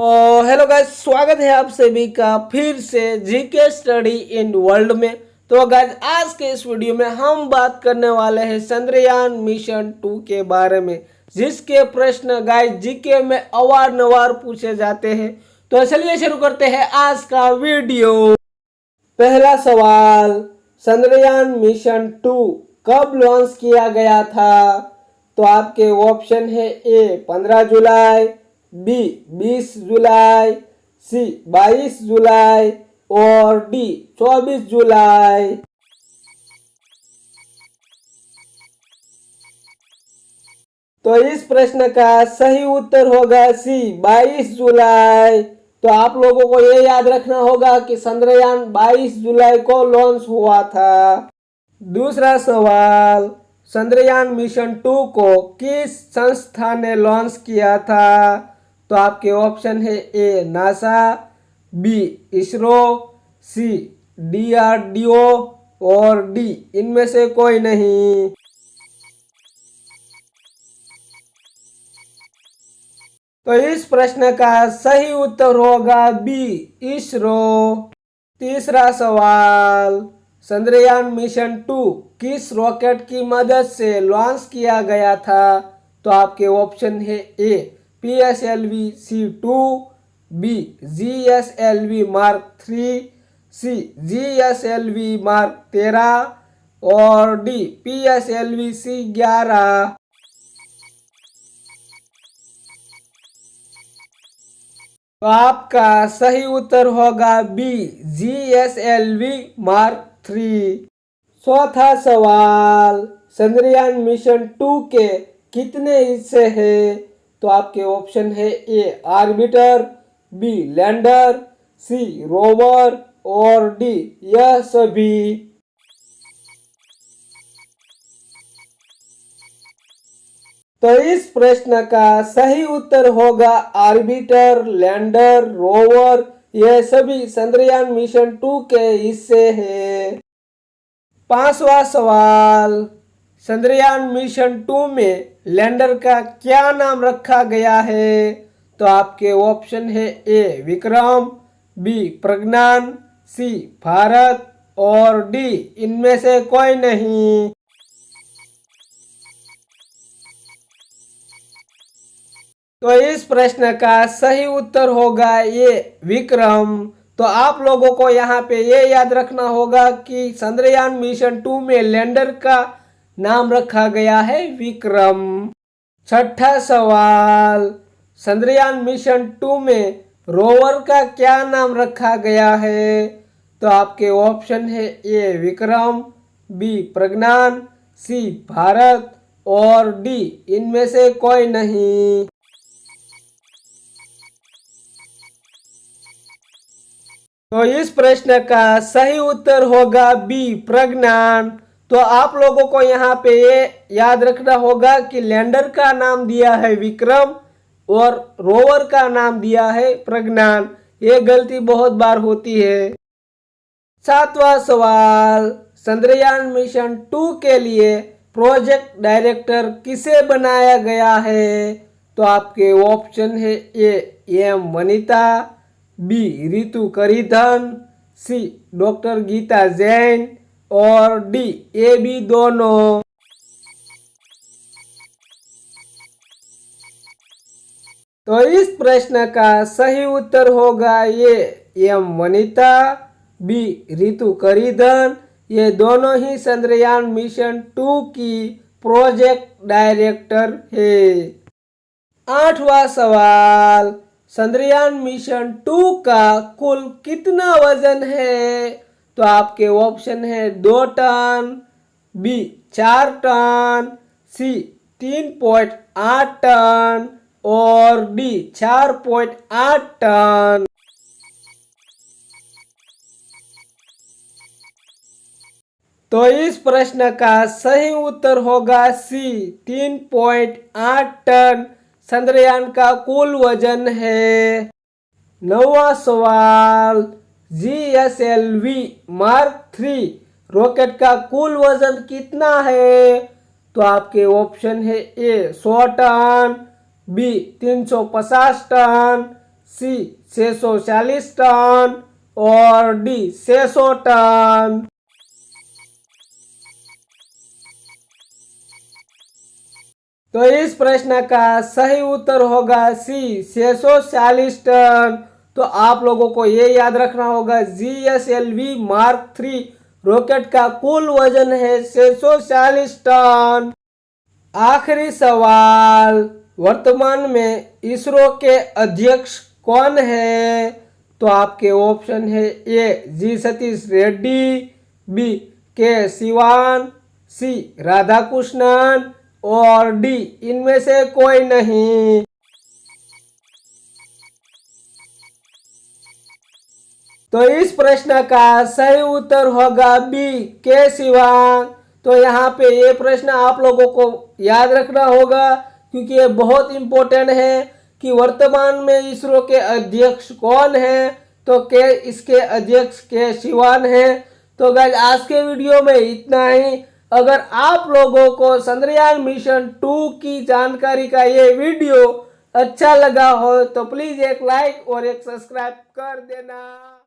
Hello guys, स्वागत है आप सभी का फिर से जीके स्टडी इन वर्ल्ड में। तो गाइस, आज के इस वीडियो में हम बात करने वाले हैं चंद्रयान मिशन 2 के बारे में, जिसके प्रश्न गाइस जीके में अवारनवार पूछे जाते हैं। तो चलिए शुरू करते हैं आज का वीडियो। पहला सवाल, चंद्रयान मिशन 2 कब लॉन्च किया गया था? तो आपके ऑप्शन है ए 15 जुलाई, बी 20 जुलाई, सी 22 जुलाई और डी 24 जुलाई। तो इस प्रश्न का सही उत्तर होगा सी 22 जुलाई। तो आप लोगों को ये याद रखना होगा कि चंद्रयान 22 जुलाई को लॉन्च हुआ था। दूसरा सवाल, चंद्रयान मिशन 2 को किस संस्था ने लॉन्च किया था? तो आपके ऑप्शन है A NASA, B ISRO, C DRDO और डी इनमें से कोई नहीं। तो इस प्रश्न का सही उत्तर होगा बी इसरो। तीसरा सवाल, चंद्रयान मिशन 2 किस रॉकेट की मदद से लॉन्च किया गया था? तो आपके ऑप्शन है ए PSLV-C2, बी GSLV Mark 3, सी GSLV Mark 13 और डी PSLV-C11। तो आपका सही उत्तर होगा बी GSLV Mark 3। चौथा सवाल, चंद्रयान मिशन 2 के कितने हिस्से हैं? तो आपके ऑप्शन है ए आर्बिटर, बी लैंडर, सी रोवर और डी यह सभी। तो इस प्रश्न का सही उत्तर होगा आर्बिटर, लैंडर, रोवर ये सभी चंद्रयान मिशन 2 के हिस्से हैं। पांचवा सवाल, चंद्रयान मिशन 2 में लैंडर का क्या नाम रखा गया है? तो आपके ऑप्शन है ए विक्रम, बी प्रज्ञान, सी भारत और डी इनमें से कोई नहीं। तो इस प्रश्न का सही उत्तर होगा ये विक्रम। तो आप लोगों को यहाँ पे ये याद रखना होगा कि चंद्रयान मिशन 2 में लैंडर का नाम रखा गया है विक्रम। छठा सवाल, चंद्रयान मिशन 2 में रोवर का क्या नाम रखा गया है? तो आपके ऑप्शन है ए विक्रम, बी प्रज्ञान, सी भारत और डी इनमें से कोई नहीं। तो इस प्रश्न का सही उत्तर होगा बी प्रज्ञान। तो आप लोगों को यहाँ पे ये याद रखना होगा कि लैंडर का नाम दिया है विक्रम और रोवर का नाम दिया है प्रज्ञान। ये गलती बहुत बार होती है। सातवां सवाल, चंद्रयान मिशन 2 के लिए प्रोजेक्ट डायरेक्टर किसे बनाया गया है? तो आपके ऑप्शन है A M Vanitha, B Ritu Karidhan, C doctor Geeta Jain और डी ए बी दोनों। तो इस प्रश्न का सही उत्तर होगा ये एम वनिता, बी रितु करिधन ये दोनों ही चंद्रयान मिशन 2 की प्रोजेक्ट डायरेक्टर है। आठवां सवाल, चंद्रयान मिशन 2 का कुल कितना वजन है? तो आपके ऑप्शन है 2 टन, बी 4 टन, सी 3.8 टन और डी 4.8 टन। तो इस प्रश्न का सही उत्तर होगा सी 3.8 टन चंद्रयान का कुल वजन है। नौवां सवाल, GSLV Mark 3 रॉकेट का कुल वजन कितना है? तो आपके ऑप्शन है ए 100 टन, बी 350 टन, सी 640 टन और डी 600 टन। तो इस प्रश्न का सही उत्तर होगा सी 640 टन। तो आप लोगों को ये याद रखना होगा GSLV Mark 3 रॉकेट का कुल वजन है 640 टन। आखिरी सवाल, वर्तमान में इसरो के अध्यक्ष कौन है? तो आपके ऑप्शन है ए जी सतीश रेड्डी, बी के सिवान, सी राधाकृष्णन और डी इनमें से कोई नहीं। तो इस प्रश्न का सही उत्तर होगा बी के सिवान। तो यहाँ पे ये प्रश्न आप लोगों को याद रखना होगा क्योंकि ये बहुत इम्पोर्टेंट है कि वर्तमान में इसरो के अध्यक्ष कौन है। तो के इसके अध्यक्ष के सिवान है। तो गाइस आज के वीडियो में इतना ही। अगर आप लोगों को चंद्रयान मिशन 2 की जानकारी का ये वीडियो अच्छा लगा हो तो प्लीज एक लाइक और एक सब्सक्राइब कर देना।